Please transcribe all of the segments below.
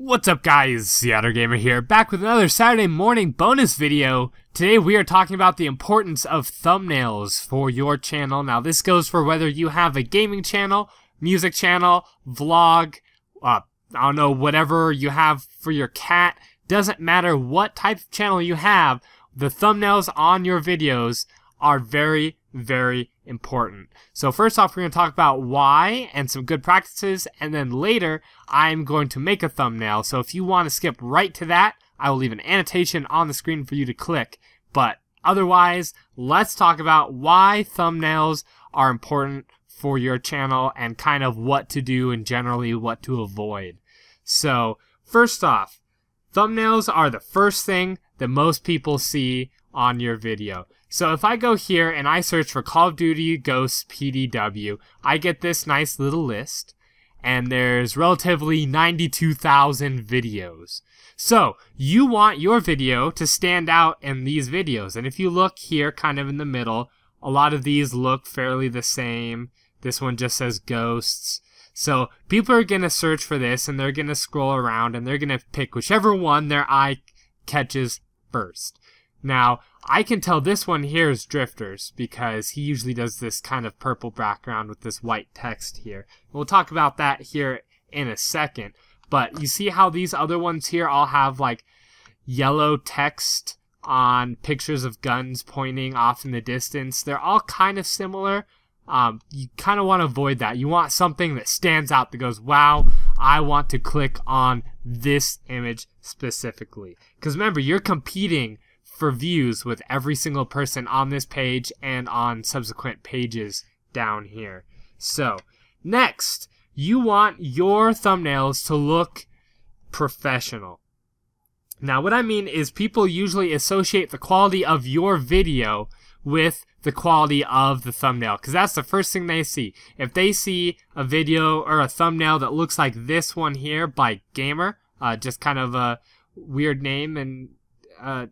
What's up guys, SeaOtterGamer here, back with another Saturday morning bonus video. Today we are talking about the importance of thumbnails for your channel. Now this goes for whether you have a gaming channel, music channel, vlog, I don't know, whatever you have for your cat. Doesn't matter what type of channel you have, the thumbnails on your videos are very, very important. So first off, we're going to talk about why and some good practices, and then later I'm going to make a thumbnail. So if you want to skip right to that, I will leave an annotation on the screen for you to click. But otherwise, let's talk about why thumbnails are important for your channel and kind of what to do and generally what to avoid. So first off, thumbnails are the first thing that most people see on your video. So if I go here and I search for Call of Duty Ghosts PDW, I get this nice little list, and there's relatively 92,000 videos. So you want your video to stand out in these videos, and if you look here kind of in the middle, a lot of these look fairly the same. This one just says Ghosts. So people are going to search for this, and they're going to scroll around, and they're going to pick whichever one their eye catches first. Now, I can tell this one here is Drifters because he usually does this kind of purple background with this white text here. We'll talk about that here in a second. But you see how these other ones here all have like yellow text on pictures of guns pointing off in the distance? They're all kind of similar. You kind of want to avoid that. You want something that stands out that goes, wow, I want to click on this image specifically. Because remember, you're competing for views with every single person on this page and on subsequent pages down here. So next, you want your thumbnails to look professional. Now what I mean is people usually associate the quality of your video with the quality of the thumbnail, because that's the first thing they see. If they see a video or a thumbnail that looks like this one here by Gamer, just kind of a weird name and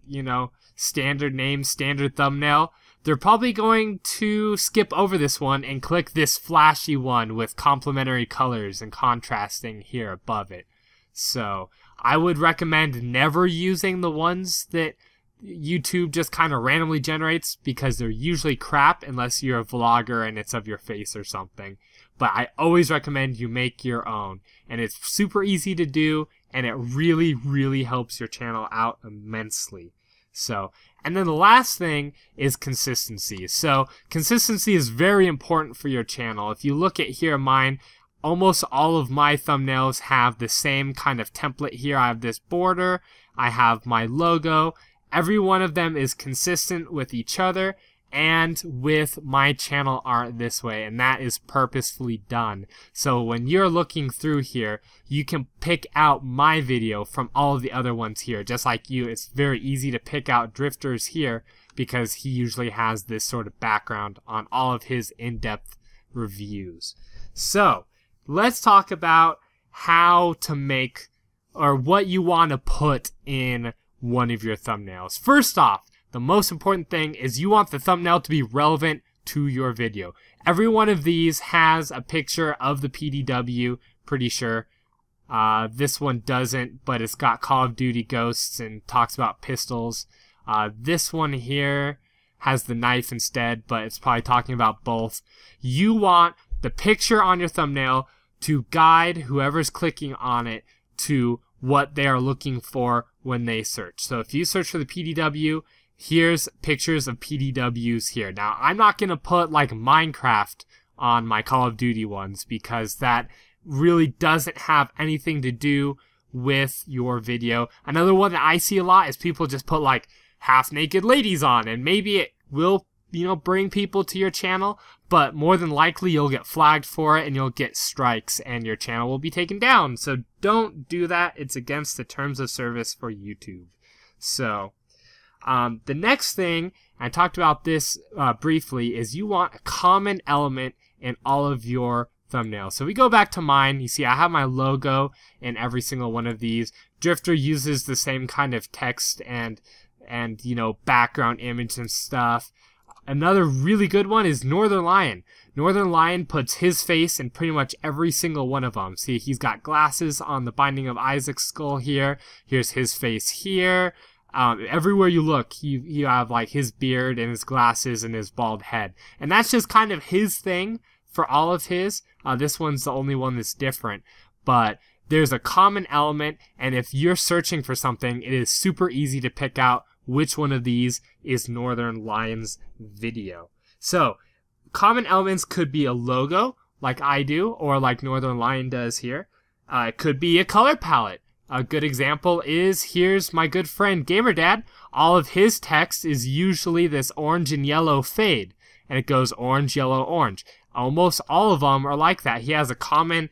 you know, standard name, standard thumbnail, they're probably going to skip over this one and click this flashy one with complementary colors and contrasting here above it. So I would recommend never using the ones that YouTube just kind of randomly generates, because they're usually crap unless you're a vlogger and it's of your face or something. But I always recommend you make your own, and it's super easy to do, and it really, really helps your channel out immensely. So, and then the last thing is consistency. So consistency is very important for your channel. If you look at here mine, almost all of my thumbnails have the same kind of template here. I have this border, I have my logo. Every one of them is consistent with each other and with my channel art this way, and that is purposefully done. So when you're looking through here, you can pick out my video from all of the other ones here. Just like you, it's very easy to pick out Drifters here because he usually has this sort of background on all of his in-depth reviews. So let's talk about how to make, or what you want to put in one of your thumbnails. First off, the most important thing is you want the thumbnail to be relevant to your video. Every one of these has a picture of the PDW, pretty sure. This one doesn't, but it's got Call of Duty Ghosts and talks about pistols. This one here has the knife instead, but it's probably talking about both. You want the picture on your thumbnail to guide whoever's clicking on it to what they are looking for when they search. So if you search for the PDW, here's pictures of PDWs here. Now, I'm not going to put like Minecraft on my Call of Duty ones because that really doesn't have anything to do with your video. Another one that I see a lot is people just put like half-naked ladies on, and maybe it will, you know, bring people to your channel, but more than likely you'll get flagged for it and you'll get strikes and your channel will be taken down. So don't do that. It's against the terms of service for YouTube. So the next thing, I talked about this briefly, is you want a common element in all of your thumbnails. So we go back to mine. You see I have my logo in every single one of these. Drifter uses the same kind of text and you know, background image and stuff. Another really good one is Northern Lion. Northern Lion puts his face in pretty much every single one of them. See, he's got glasses on the Binding of Isaac's skull here. Here's his face here. Everywhere you look, you have like his beard and his glasses and his bald head. And that's just kind of his thing for all of his. This one's the only one that's different. But there's a common element, and if you're searching for something, it is super easy to pick out which one of these is Northern Lion's video. So, common elements could be a logo, like I do, or like Northern Lion does here. It could be a color palette. A good example is, here's my good friend GamerDad. All of his text is usually this orange and yellow fade, and it goes orange, yellow, orange. Almost all of them are like that. He has a common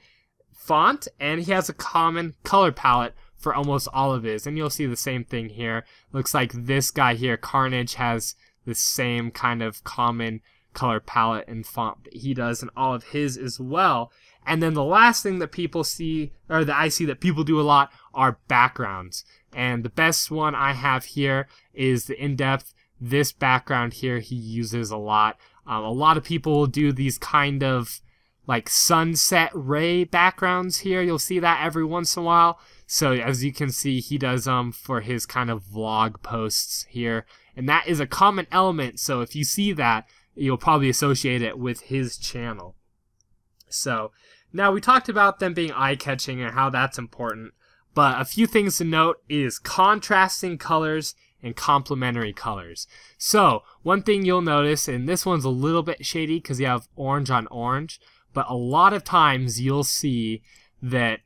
font, and he has a common color palette for almost all of his, and you'll see the same thing here. Looks like this guy here, Carnage, has the same kind of common color palette and font that he does in all of his as well. And then the last thing that people see, or that I see that people do a lot, are backgrounds. And the best one I have here is the in-depth. This background here he uses a lot. A lot of people will do these kind of like sunset ray backgrounds here. You'll see that every once in a while. So as you can see, he does for his kind of vlog posts here. And that is a common element, so if you see that, you'll probably associate it with his channel. So now we talked about them being eye-catching and how that's important, but a few things to note is contrasting colors and complementary colors. So one thing you'll notice, and this one's a little bit shady because you have orange on orange, but a lot of times you'll see that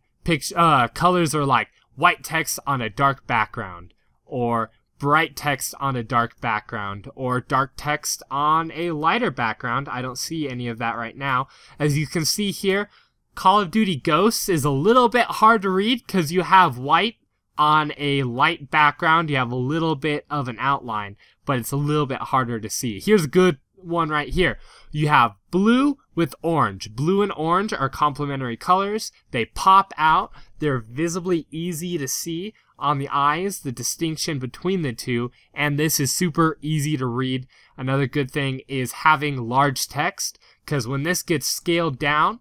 colors are like white text on a dark background, or bright text on a dark background, or dark text on a lighter background. I don't see any of that right now. As you can see here, Call of Duty Ghosts is a little bit hard to read because you have white on a light background. You have a little bit of an outline, but it's a little bit harder to see. Here's a good one right here. You have blue with orange. Blue and orange are complementary colors. They pop out. They're visibly easy to see on the eyes, the distinction between the two, and this is super easy to read. Another good thing is having large text, because when this gets scaled down,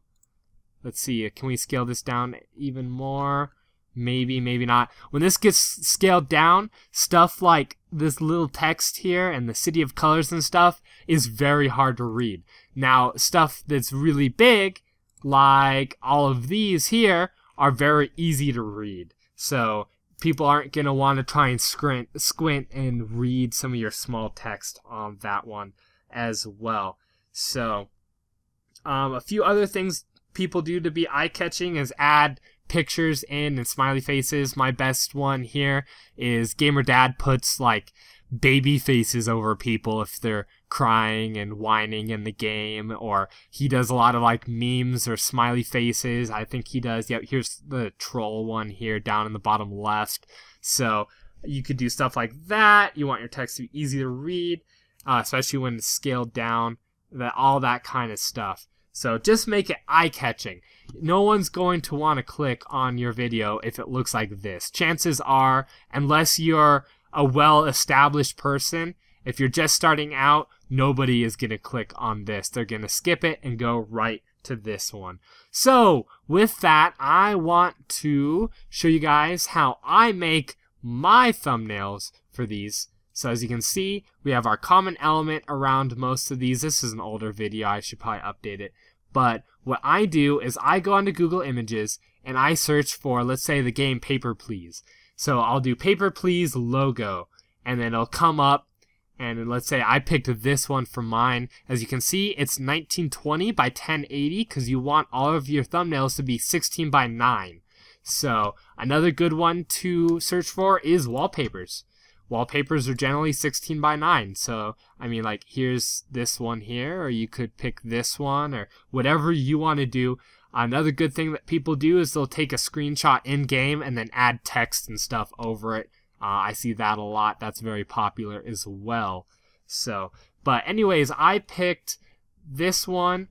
let's see, can we scale this down even more? Maybe, maybe not. When this gets scaled down, stuff like this little text here and the City of Colors and stuff is very hard to read. Now, stuff that's really big, like all of these here, are very easy to read. So people aren't going to want to try and squint and read some of your small text on that one as well. So a few other things people do to be eye-catching is add pictures in and smiley faces. My best one here is GamerDad puts like baby faces over people if they're crying and whining in the game, or he does a lot of like memes or smiley faces. I think he does. Yep, here's the troll one here down in the bottom left. So you could do stuff like that. You want your text to be easy to read, especially when it's scaled down, all that kind of stuff. So just make it eye-catching. No one's going to want to click on your video if it looks like this. Chances are, unless you're a well-established person, if you're just starting out, nobody is going to click on this. They're going to skip it and go right to this one. So with that, I want to show you guys how I make my thumbnails for these. So as you can see, we have our common element around most of these. This is an older video. I should probably update it. But what I do is I go onto Google Images and I search for, let's say, the game Paper Please. So I'll do Paper Please logo, and then it'll come up, and let's say I picked this one for mine. As you can see, it's 1920 by 1080 because you want all of your thumbnails to be 16 by 9. So another good one to search for is wallpapers. Wallpapers are generally 16 by 9, so I mean, like, here's this one here, or you could pick this one, or whatever you want to do. Another good thing that people do is they'll take a screenshot in-game and then add text and stuff over it. I see that a lot. That's very popular as well. So, but anyways, I picked this one.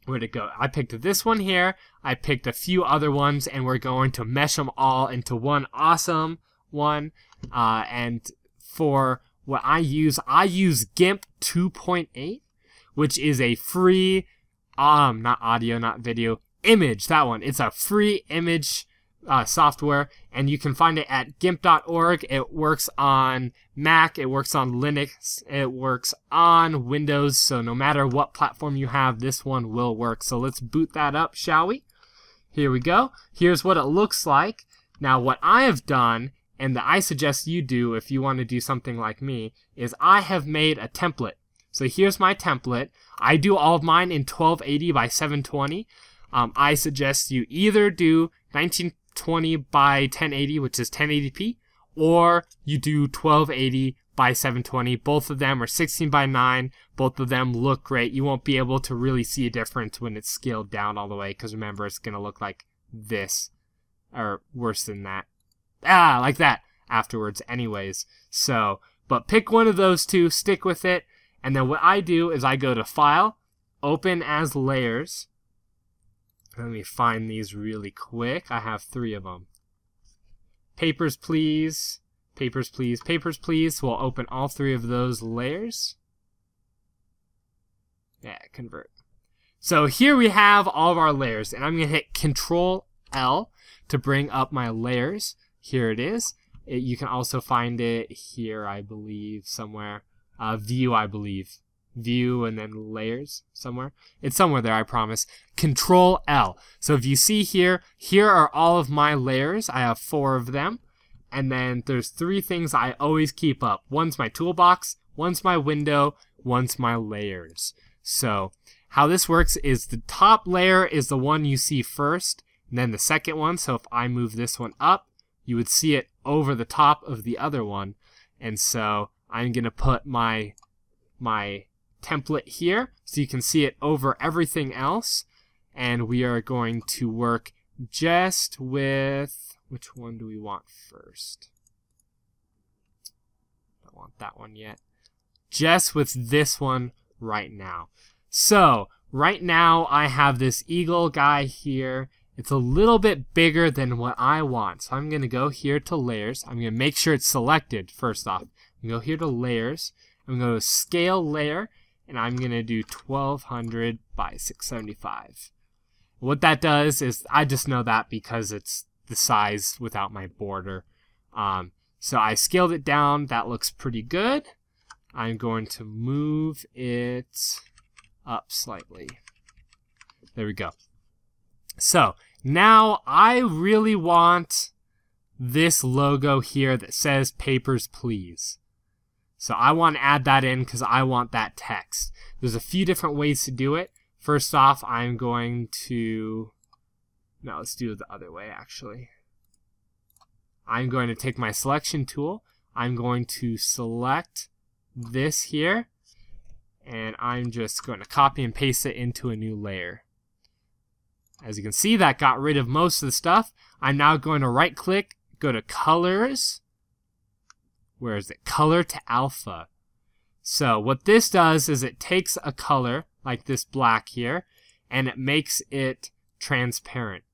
Where'd it go? I picked this one here. I picked a few other ones, and we're going to mesh them all into one awesome one. And for what I use GIMP 2.8, which is a free, not audio, not video, image, that one. It's a free image software, and you can find it at gimp.org. It works on Mac, it works on Linux, it works on Windows, so no matter what platform you have, this one will work. So let's boot that up, shall we? Here we go. Here's what it looks like. Now what I have done, and that I suggest you do if you want to do something like me, is I have made a template. So here's my template. I do all of mine in 1280 by 720. I suggest you either do 1920 by 1080, which is 1080p, or you do 1280 by 720. Both of them are 16 by 9. Both of them look great. You won't be able to really see a difference when it's scaled down all the way, because remember, it's going to look like this, or worse than that. Like that afterwards anyways. So, but pick one of those two, stick with it, and then what I do is I go to File, Open as Layers. Let me find these really quick. I have 3 of them. Papers, please. Papers, please. Papers, please. We'll open all 3 of those layers. Yeah, convert. So here we have all of our layers, and I'm going to hit Control L to bring up my layers. Here it is. You can also find it here, I believe, somewhere. View, I believe. View and then layers somewhere. It's somewhere there, I promise. Control L. So if you see here, here are all of my layers. I have 4 of them. And then there's 3 things I always keep up. One's my toolbox, one's my window, one's my layers. So how this works is the top layer is the one you see first, and then the second one. So if I move this one up, you would see it over the top of the other one. And so I'm going to put my template here so you can see it over everything else, and we are going to work just with, which one do we want first? Don't want that one yet. Just with this one right now. So right now I have this eagle guy here. It's a little bit bigger than what I want, so I'm going to go here to layers. I'm going to make sure it's selected first off. I'm going to go here to layers. I'm going to go to scale layer, and I'm going to do 1200 by 675. What that does is, I just know that because it's the size without my border. So I scaled it down. That looks pretty good. I'm going to move it up slightly. There we go. So now I really want this logo here that says Papers, Please. So I want to add that in because I want that text. There's a few different ways to do it. First off, I'm going to... No, let's do it the other way, actually. I'm going to take my selection tool. I'm going to select this here. And I'm just going to copy and paste it into a new layer. As you can see, that got rid of most of the stuff. I'm now going to right-click, go to Colors. Where is it? Color to Alpha. So what this does is it takes a color, like this black here, and it makes it transparent.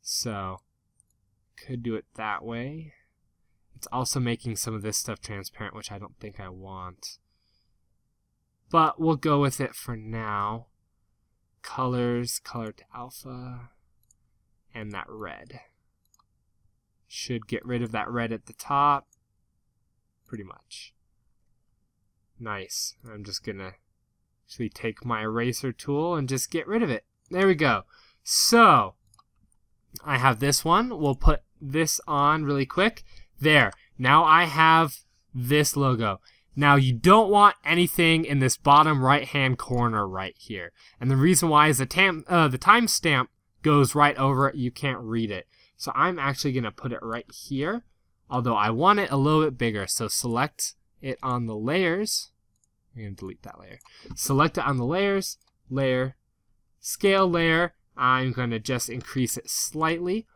So, could do it that way. It's also making some of this stuff transparent, which I don't think I want. But we'll go with it for now. Colors, color to alpha, and that red. Should get rid of that red at the top. Pretty much. Nice. I'm just gonna actually take my eraser tool and just get rid of it. There we go. So, I have this one. We'll put this on really quick. There. Now I have this logo. Now you don't want anything in this bottom right hand corner right here. And the reason why is the timestamp goes right over it. You can't read it. So I'm actually going to put it right here. Although I want it a little bit bigger. So select it on the layers. I'm going to delete that layer. Select it on the layers. Layer. Scale layer. I'm going to just increase it slightly.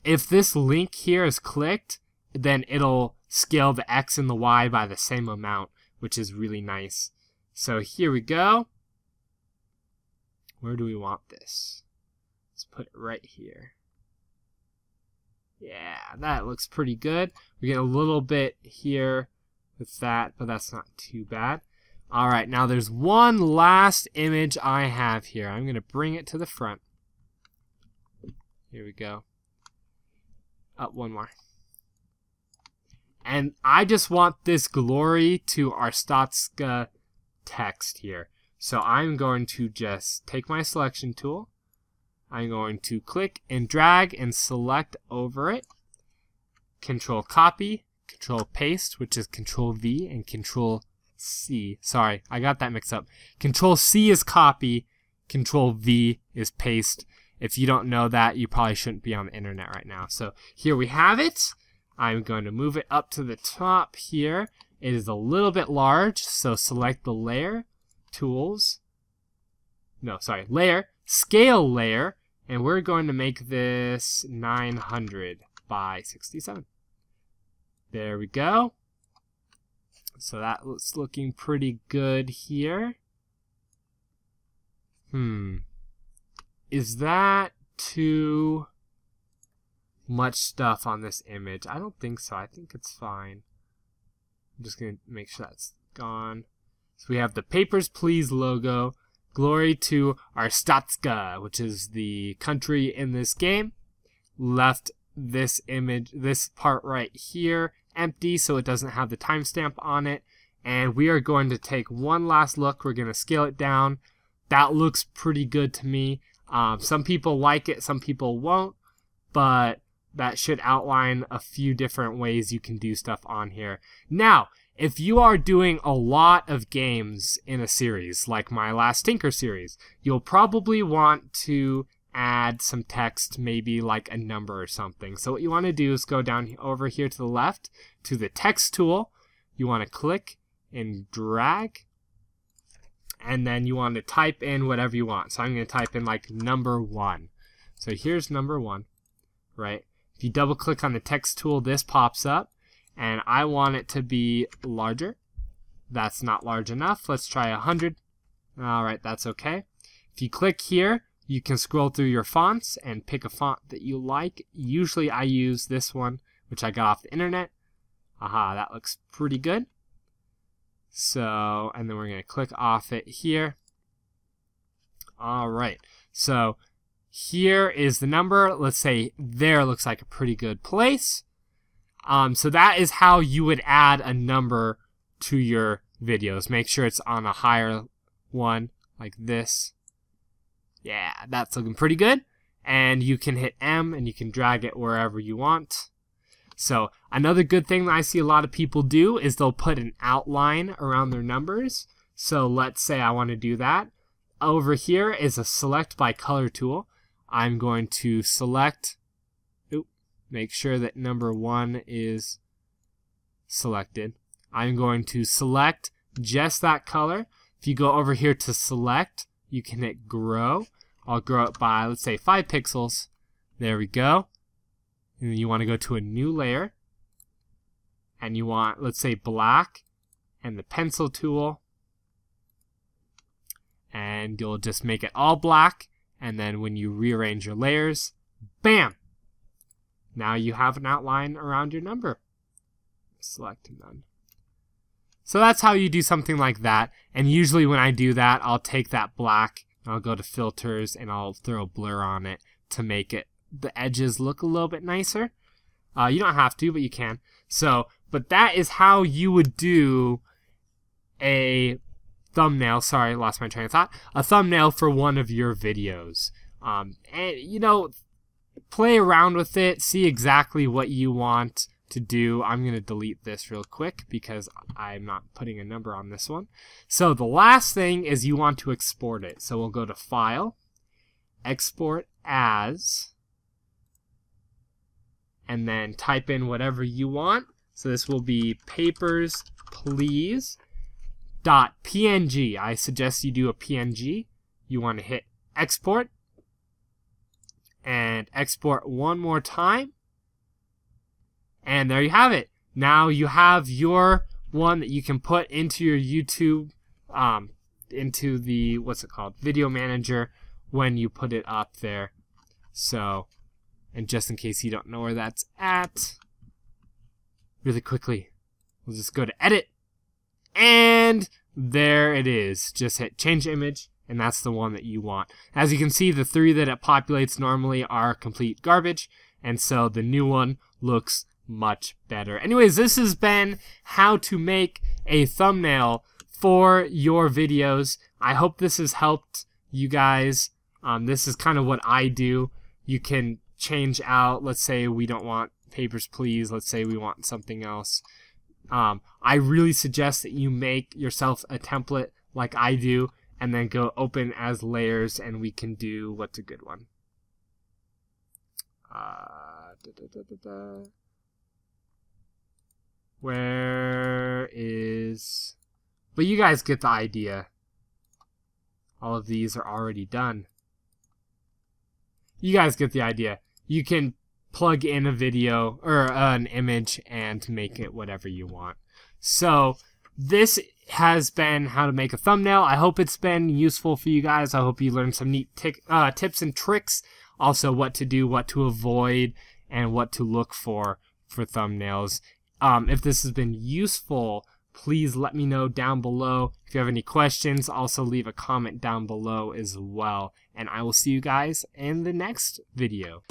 If this link here is clicked, then it'll scale the X and the Y by the same amount, which is really nice. So here we go. Where do we want this? Let's put it right here. Yeah, that looks pretty good. We get a little bit here with that, but that's not too bad. Alright, now there's one last image I have here. I'm going to bring it to the front. Here we go. Up one more. And I just want this glory to our Statska text here. So I'm going to just take my selection tool. I'm going to click and drag and select over it. Control copy, Control paste, which is Control V, and Control C. Sorry, I got that mixed up. Control C is copy, Control V is paste. If you don't know that, you probably shouldn't be on the internet right now. So here we have it. I'm going to move it up to the top here. It is a little bit large, so select the layer, tools. No, sorry, layer, scale layer, and we're going to make this 900 by 67. There we go. So that's looking pretty good here. Is that too much stuff on this image? I don't think so. I think it's fine. I'm just going to make sure that's gone. So we have the Papers, Please logo. Glory to our Statska, which is the country in this game. Left this image, this part right here, empty, so it doesn't have the timestamp on it. And we are going to take one last look. We're going to scale it down. That looks pretty good to me. Some people like it, some people won't, but that should outline a few different ways you can do stuff on here. Now, if you are doing a lot of games in a series, like my last Tinker series, you'll probably want to add some text, maybe like a number or something. So what you want to do is go down over here to the left to the text tool. You want to click and drag, and then you want to type in whatever you want. So I'm going to type in like number 1. So here's number 1, right? If you double click on the text tool, this pops up, and I want it to be larger. That's not large enough. Let's try 100. All right, that's okay. If you click here, you can scroll through your fonts and pick a font that you like. Usually I use this one, which I got off the internet. Aha, that looks pretty good. So, and then we're going to click off it here. All right, so here is the number. Let's say there looks like a pretty good place. So that is how you would add a number to your videos. Make sure it's on a higher one like this. Yeah, that's looking pretty good. And you can hit M and you can drag it wherever you want. So another good thing that I see a lot of people do is they'll put an outline around their numbers. So let's say I want to do that. Over here is a select by color tool. I'm going to select, make sure that number 1 is selected. I'm going to select just that color. If you go over here to select, you can hit grow. I'll grow it by, let's say, 5 pixels. There we go. And then you want to go to a new layer. And you want, let's say, black. And the pencil tool. And you'll just make it all black. And then when you rearrange your layers, bam! Now you have an outline around your number. Select none. So that's how you do something like that. And usually when I do that, I'll take that black, I'll go to filters, and I'll throw a blur on it to make it the edges look a little bit nicer. You don't have to, but you can. So, but that is how you would do a thumbnail. Sorry, I lost my train of thought. A thumbnail for one of your videos. And you know, play around with it, see exactly what you want to do. I'm going to delete this real quick because I'm not putting a number on this one. So the last thing is you want to export it. So we'll go to File, Export As, and then type in whatever you want. So this will be Papers, Please .png. I suggest you do a PNG. You want to hit Export and export one more time. And there you have it. Now you have your one that you can put into your YouTube, into the, what's it called, video manager when you put it up there. So, and just in case you don't know where that's at, really quickly, We'll just go to edit, and there it is. Just hit change image, and that's the one that you want. As you can see, the 3 that it populates normally are complete garbage, and so the new one looks much better. Anyways, this has been how to make a thumbnail for your videos. I hope this has helped you guys. This is kind of what I do. You can change out, let's say we don't want Papers, Please. Let's say we want something else. I really suggest that you make yourself a template like I do, and then go open as layers, and we can do, what's a good one? Where is... But you guys get the idea. All of these are already done. You guys get the idea. You can plug in a video or an image and make it whatever you want. So this has been how to make a thumbnail. I hope it's been useful for you guys. I hope you learned some neat tips and tricks. Also what to do, what to avoid, and what to look for thumbnails. If this has been useful, please let me know down below. If you have any questions, also leave a comment down below as well. And I will see you guys in the next video.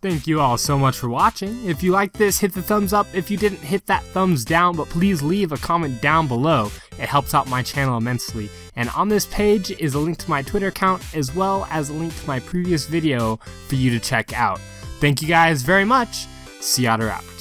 Thank you all so much for watching. If you liked this, hit the thumbs up. If you didn't, hit that thumbs down, but please leave a comment down below. It helps out my channel immensely. And on this page is a link to my Twitter account, as well as a link to my previous video for you to check out. Thank you guys very much. SeaOtter out.